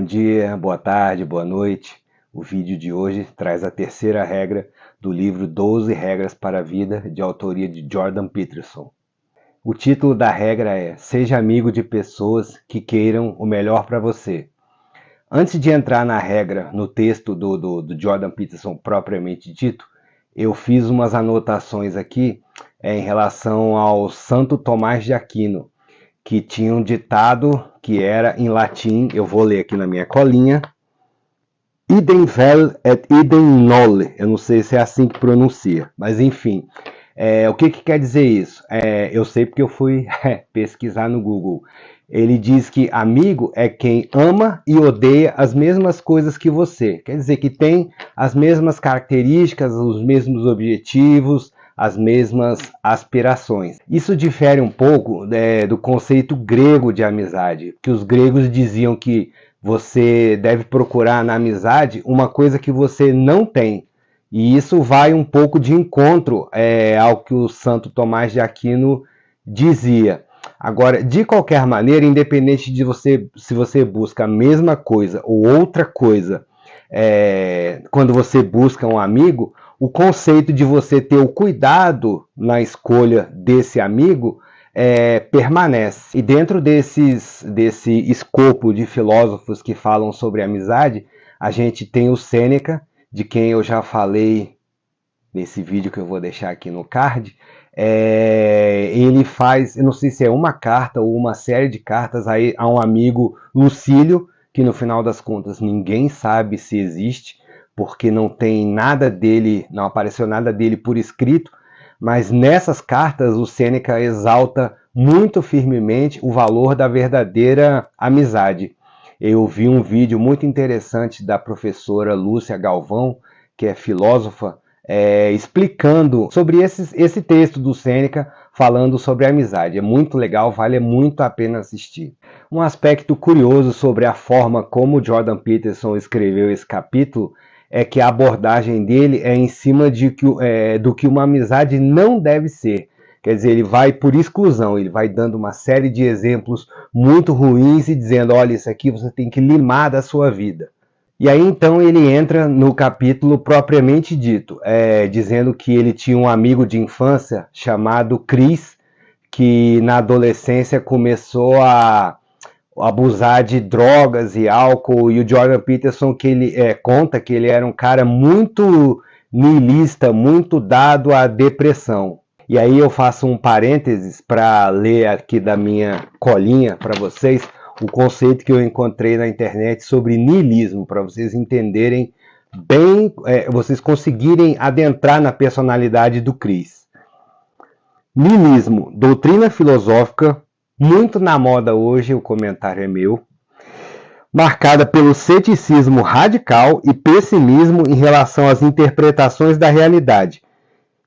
Bom dia, boa tarde, boa noite. O vídeo de hoje traz a terceira regra do livro 12 Regras para a Vida, de autoria de Jordan Peterson. O título da regra é: seja amigo de pessoas que queiram o melhor para você. Antes de entrar na regra, no texto do Jordan Peterson propriamente dito, eu fiz umas anotações aqui em relação ao Santo Tomás de Aquino, que tinha um ditado que era em latim, eu vou ler aqui na minha colinha: idem vel et idem nole. Eu não sei se é assim que pronuncia, mas enfim. O que quer dizer isso? Eu sei porque eu fui pesquisar no Google. Ele diz que amigo é quem ama e odeia as mesmas coisas que você. Quer dizer que tem as mesmas características, os mesmos objetivos, as mesmas aspirações. Isso difere um pouco do conceito grego de amizade, que os gregos diziam que você deve procurar na amizade uma coisa que você não tem. E isso vai um pouco de encontro ao que o Santo Tomás de Aquino dizia. Agora, de qualquer maneira, independente de se você busca a mesma coisa ou outra coisa, quando você busca um amigo, o conceito de você ter o cuidado na escolha desse amigo permanece. E dentro desse escopo de filósofos que falam sobre amizade, a gente tem o Sêneca, de quem eu já falei nesse vídeo que eu vou deixar aqui no card. Ele faz, eu não sei se é uma carta ou uma série de cartas a um amigo Lucílio, que no final das contas ninguém sabe se existe, porque não tem nada dele, não apareceu nada dele por escrito, mas nessas cartas o Sêneca exalta muito firmemente o valor da verdadeira amizade. Eu vi um vídeo muito interessante da professora Lúcia Galvão, que é filósofa, explicando sobre esse texto do Sêneca, falando sobre a amizade. É muito legal, vale muito a pena assistir. Um aspecto curioso sobre a forma como Jordan Peterson escreveu esse capítulo é que a abordagem dele é em cima do que uma amizade não deve ser. Quer dizer, ele vai por exclusão, ele vai dando uma série de exemplos muito ruins e dizendo: olha, isso aqui você tem que limar da sua vida. E aí então ele entra no capítulo propriamente dito, dizendo que ele tinha um amigo de infância chamado Chris, que na adolescência começou a abusar de drogas e álcool, e o Jordan Peterson conta que ele era um cara muito nihilista, muito dado à depressão. E aí eu faço um parênteses para ler aqui da minha colinha para vocês o conceito que eu encontrei na internet sobre niilismo, para vocês entenderem bem, vocês conseguirem adentrar na personalidade do Chris. Niilismo, doutrina filosófica, muito na moda hoje, o comentário é meu, marcada pelo ceticismo radical e pessimismo em relação às interpretações da realidade,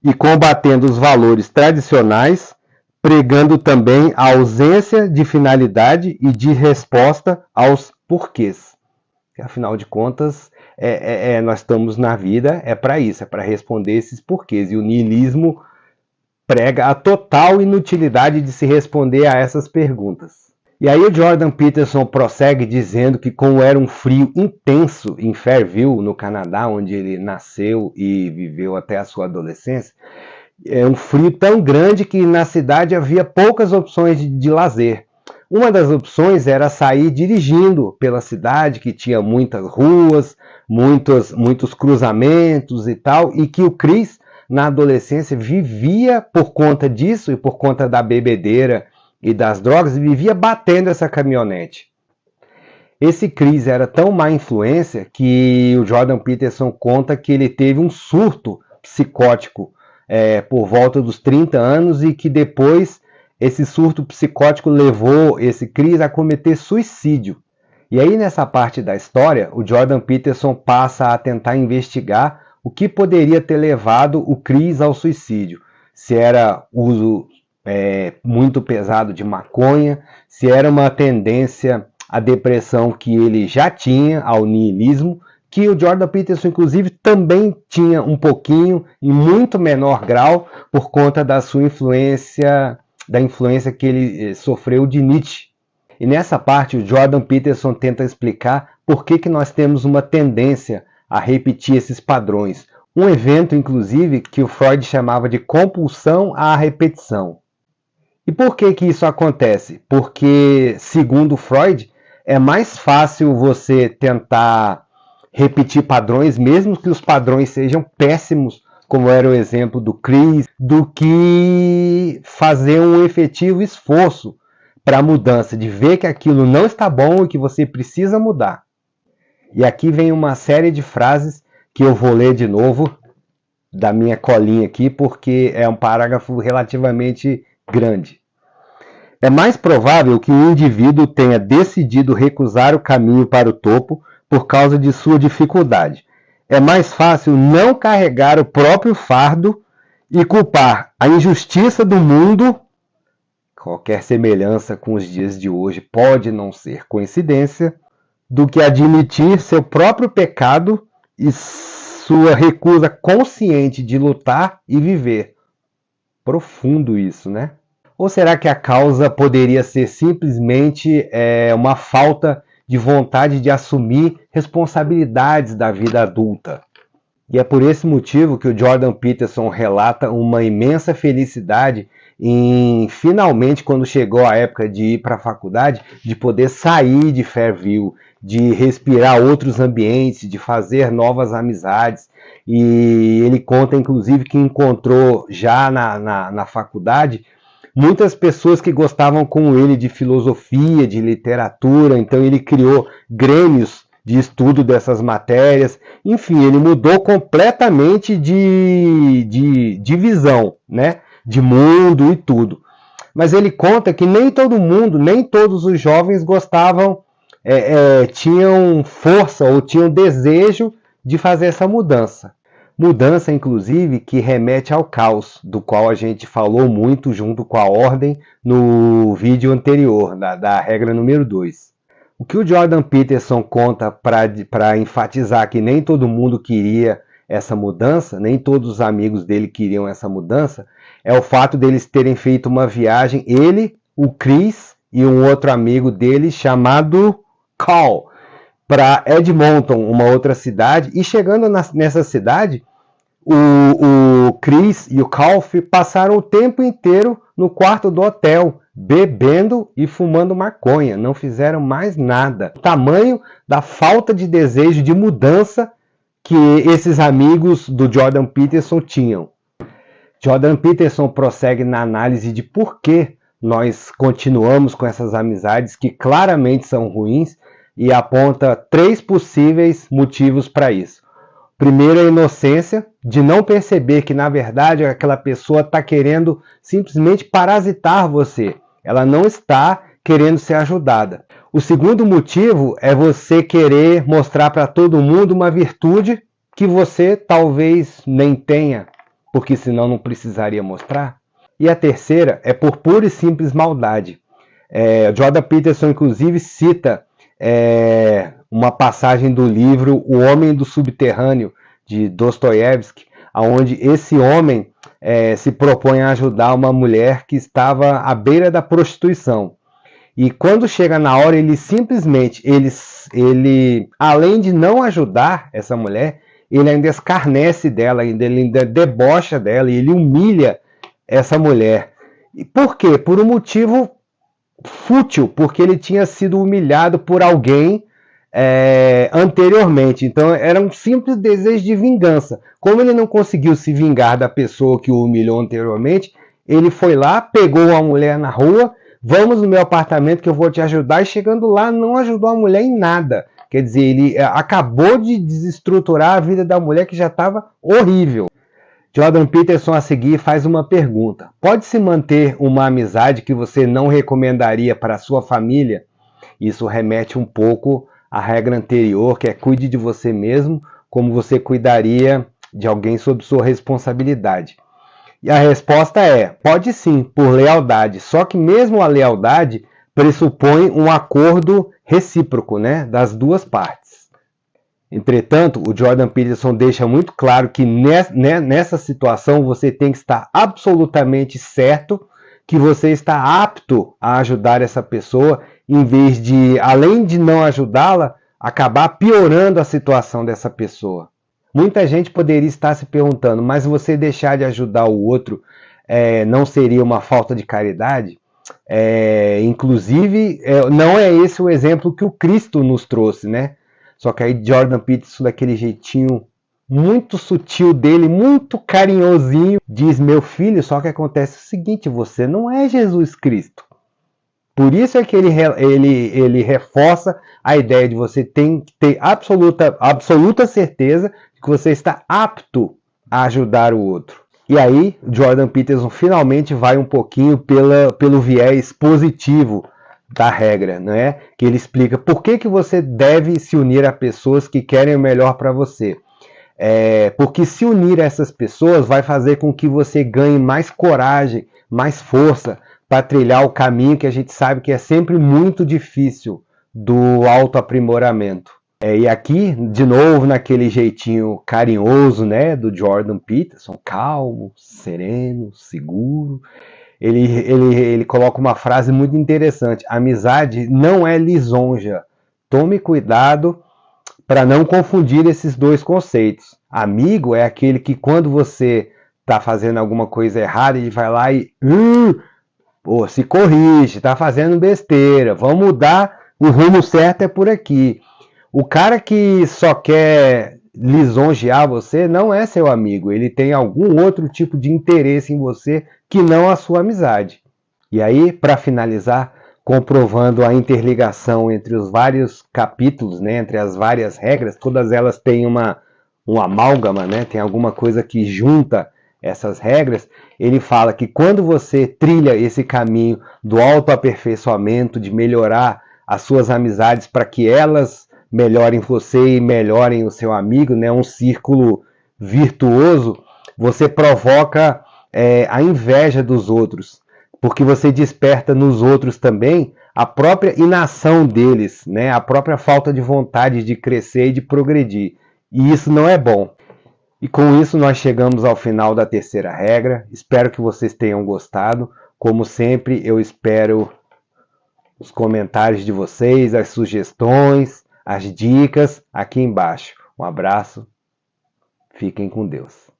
e combatendo os valores tradicionais, pregando também a ausência de finalidade e de resposta aos porquês. Afinal de contas, nós estamos na vida, para isso, para responder esses porquês. E o niilismo prega a total inutilidade de se responder a essas perguntas. E aí o Jordan Peterson prossegue dizendo que, como era um frio intenso em Fairview, no Canadá, onde ele nasceu e viveu até a sua adolescência, é um frio tão grande que na cidade havia poucas opções de lazer. Uma das opções era sair dirigindo pela cidade, que tinha muitas ruas, muitos cruzamentos e tal, e que o Chris, na adolescência, vivia por conta disso e por conta da bebedeira e das drogas, vivia batendo essa caminhonete. Esse Chris era tão má influência que o Jordan Peterson conta que ele teve um surto psicótico por volta dos 30 anos e que depois esse surto psicótico levou esse Chris a cometer suicídio. E aí nessa parte da história, o Jordan Peterson passa a tentar investigar o que poderia ter levado o Chris ao suicídio. Se era uso muito pesado de maconha, se era uma tendência à depressão que ele já tinha, ao niilismo, que o Jordan Peterson, inclusive, também tinha um pouquinho, em muito menor grau, por conta da sua influência, da influência que ele sofreu de Nietzsche. E nessa parte o Jordan Peterson tenta explicar por que nós temos uma tendência a repetir esses padrões. Um evento, inclusive, que o Freud chamava de compulsão à repetição. E por que isso acontece? Porque, segundo Freud, é mais fácil você tentar repetir padrões, mesmo que os padrões sejam péssimos, como era o exemplo do Chris, do que fazer um efetivo esforço para a mudança, de ver que aquilo não está bom e que você precisa mudar. E aqui vem uma série de frases que eu vou ler de novo, da minha colinha aqui, porque é um parágrafo relativamente grande. É mais provável que um indivíduo tenha decidido recusar o caminho para o topo por causa de sua dificuldade. É mais fácil não carregar o próprio fardo e culpar a injustiça do mundo. Qualquer semelhança com os dias de hoje pode não ser coincidência, do que admitir seu próprio pecado e sua recusa consciente de lutar e viver. Profundo isso, né? Ou será que a causa poderia ser simplesmente uma falta de vontade de assumir responsabilidades da vida adulta? E é por esse motivo que o Jordan Peterson relata uma imensa felicidade em, finalmente, quando chegou a época de ir para a faculdade, de poder sair de Fairview, de respirar outros ambientes, de fazer novas amizades. E ele conta, inclusive, que encontrou já na faculdade muitas pessoas que gostavam com ele de filosofia, de literatura, então ele criou grêmios de estudo dessas matérias. Enfim, ele mudou completamente de visão, né? De mundo e tudo. Mas ele conta que nem todo mundo, nem todos os jovens gostavam, tinham força ou tinham desejo de fazer essa mudança. Mudança, inclusive, que remete ao caos, do qual a gente falou muito junto com a ordem no vídeo anterior, da regra número 2. O que o Jordan Peterson conta para enfatizar que nem todo mundo queria essa mudança, nem todos os amigos dele queriam essa mudança, é o fato deles terem feito uma viagem, ele, o Chris e um outro amigo dele chamado Carl, para Edmonton, uma outra cidade, e chegando nessa cidade, o Chris e o Carl passaram o tempo inteiro no quarto do hotel, bebendo e fumando maconha, não fizeram mais nada. O tamanho da falta de desejo de mudança que esses amigos do Jordan Peterson tinham. Jordan Peterson prossegue na análise de por que nós continuamos com essas amizades que claramente são ruins e aponta 3 possíveis motivos para isso. Primeiro, a inocência, de não perceber que na verdade aquela pessoa está querendo simplesmente parasitar você. Ela não está querendo ser ajudada. O segundo motivo é você querer mostrar para todo mundo uma virtude que você talvez nem tenha, porque senão não precisaria mostrar. E a terceira é por pura e simples maldade. Jordan Peterson, inclusive, cita uma passagem do livro O Homem do Subterrâneo, de Dostoiévski, onde esse homem se propõe a ajudar uma mulher que estava à beira da prostituição. E quando chega na hora, ele simplesmente, ele além de não ajudar essa mulher, ele ainda escarnece dela, ele ainda debocha dela, e ele humilha essa mulher. E por quê? Por um motivo fútil, porque ele tinha sido humilhado por alguém anteriormente. Então era um simples desejo de vingança. Como ele não conseguiu se vingar da pessoa que o humilhou anteriormente, ele foi lá, pegou a mulher na rua, vamos no meu apartamento que eu vou te ajudar, e chegando lá não ajudou a mulher em nada. Quer dizer, ele acabou de desestruturar a vida da mulher que já estava horrível. Jordan Peterson a seguir faz uma pergunta. Pode-se manter uma amizade que você não recomendaria para a sua família? Isso remete um pouco à regra anterior, que é cuide de você mesmo como você cuidaria de alguém sob sua responsabilidade. E a resposta é, pode sim, por lealdade. Só que mesmo a lealdade pressupõe um acordo recíproco, né, das duas partes. Entretanto, o Jordan Peterson deixa muito claro que nessa situação você tem que estar absolutamente certo que você está apto a ajudar essa pessoa em vez de, além de não ajudá-la, acabar piorando a situação dessa pessoa. Muita gente poderia estar se perguntando, mas você deixar de ajudar o outro não seria uma falta de caridade? Inclusive, não é esse o exemplo que o Cristo nos trouxe, né? Só que aí Jordan Peterson, daquele jeitinho muito sutil dele, muito carinhosinho, diz: meu filho, só que acontece o seguinte, você não é Jesus Cristo. Por isso é que ele reforça a ideia de você ter absoluta certeza de que você está apto a ajudar o outro. E aí, Jordan Peterson finalmente vai um pouquinho pelo viés positivo da regra, né? Que ele explica por que você deve se unir a pessoas que querem o melhor para você. Porque se unir a essas pessoas vai fazer com que você ganhe mais coragem, mais força para trilhar o caminho que a gente sabe que é sempre muito difícil do autoaprimoramento. E aqui, de novo, naquele jeitinho carinhoso, né, do Jordan Peterson, calmo, sereno, seguro, ele coloca uma frase muito interessante: amizade não é lisonja. Tome cuidado para não confundir esses dois conceitos. Amigo é aquele que, quando você está fazendo alguma coisa errada, ele vai lá e se corrige, está fazendo besteira, vamos mudar, o rumo certo é por aqui. O cara que só quer lisonjear você não é seu amigo, ele tem algum outro tipo de interesse em você que não a sua amizade. E aí, para finalizar, comprovando a interligação entre os vários capítulos, né, entre as várias regras, todas elas têm um amálgama, né, tem alguma coisa que junta essas regras. Ele fala que quando você trilha esse caminho do autoaperfeiçoamento, de melhorar as suas amizades para que elas melhorem você e melhorem o seu amigo, né, um círculo virtuoso, você provoca a inveja dos outros, porque você desperta nos outros também a própria inação deles, né, a própria falta de vontade de crescer e de progredir. E isso não é bom. E com isso nós chegamos ao final da terceira regra. Espero que vocês tenham gostado. Como sempre, eu espero os comentários de vocês, as sugestões, as dicas aqui embaixo. Um abraço. Fiquem com Deus.